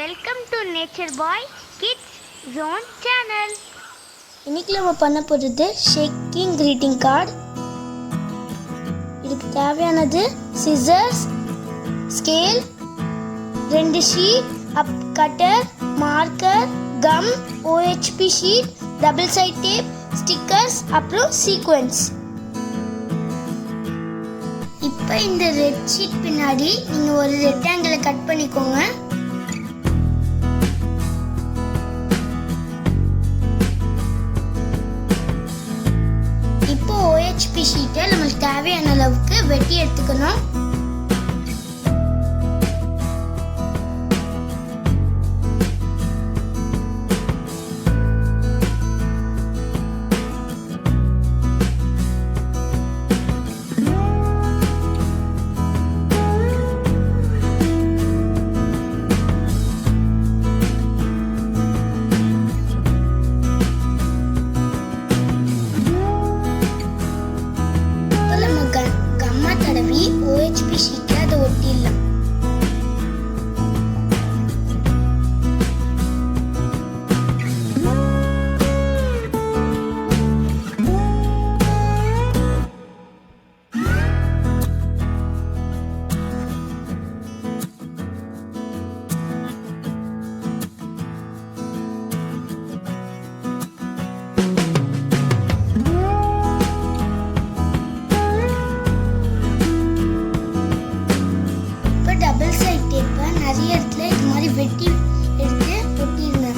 Welcome to Nature Boy Kids Zone channel. இன்னைக்கு நம்ம பண்ண போகிறது ஷேக்கிங் greeting கார்டு. இதுக்கு தேவையானது சிசர்ஸ், ஸ்கேல், 2 ஷீட், அப் cutter, marker, gum, OHP sheet, double side tape, stickers, அப்புறம் சீக்வென்ஸ். இப்போ இந்த ரெட் ஷீட் பின்னாடி நீங்கள் ஒரு ரெக்டாங்கிளை கட் பண்ணிக்கோங்க. இப்போ OHP ஷீட்டை நமக்கு தேவையான அளவுக்கு வெட்டி எடுத்துக்கணும். OHP ஷீட்ல அதை ஒட்டிடலாம். நிறைய இடத்துல இது மாதிரி வெட்டி எடுத்து ஒட்டிடுங்க.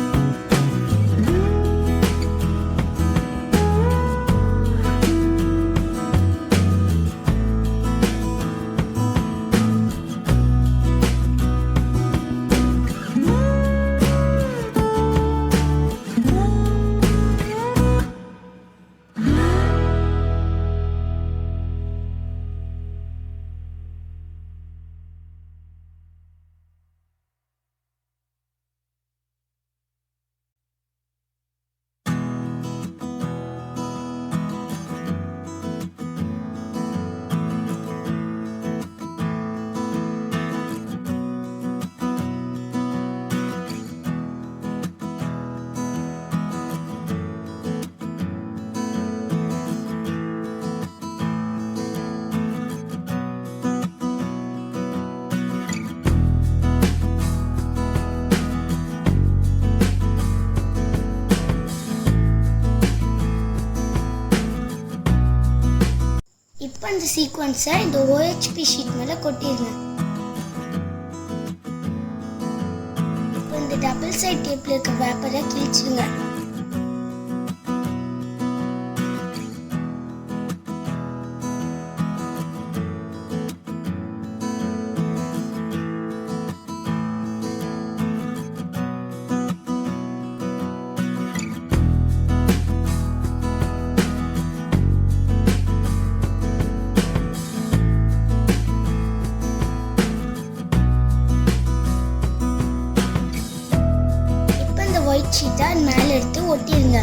இப்போ இந்த சீக்வென்ஸை இந்த OHP ஷீட் மேலே கொட்டிடுங்க. இப்போ இந்த டபுள் சைட் டேப்ல இருக்க பேப்பரை கிழிச்சிடுங்க. ஒயிட் ஷீட்டை மேலே எடுத்து ஒட்டிடுங்க.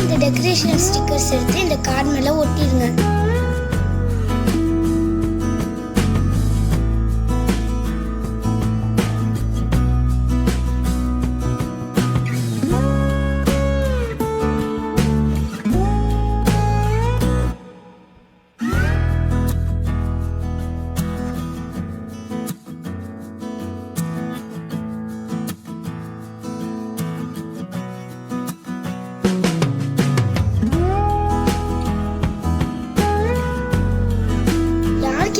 இந்த டெக்கரேஷன் ஸ்டிக்கர்ஸ் எடுத்து இந்த கார்டு மேலே ஒட்டிடுங்க.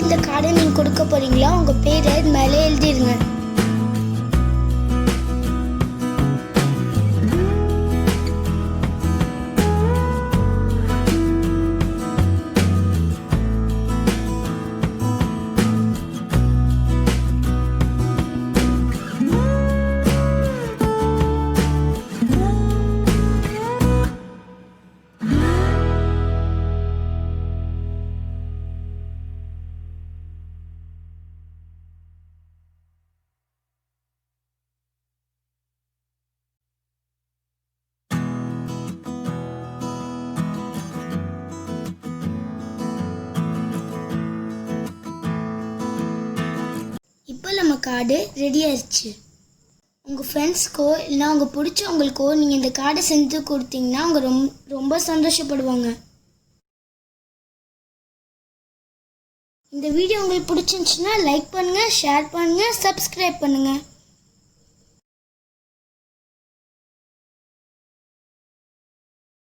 இந்த கார்டை நீங்க கொடுக்க போறீங்களா உங்க பேரை இது மேலே எழுதிடுங்க. நம்ம கார்டு ரெடி ஆயிடுச்சு. உங்கள் ஃப்ரெண்ட்ஸ்க்கோ இல்லைனா உங்கள் பிடிச்சவங்களுக்கோ நீங்கள் இந்த கார்டை செஞ்சு கொடுத்தீங்கன்னா அவங்க ரொம்ப சந்தோஷப்படுவாங்க. இந்த வீடியோ உங்களுக்கு பிடிச்சிருந்துச்சுன்னா லைக் பண்ணுங்கள், ஷேர் பண்ணுங்கள், சப்ஸ்கிரைப் பண்ணுங்கள்.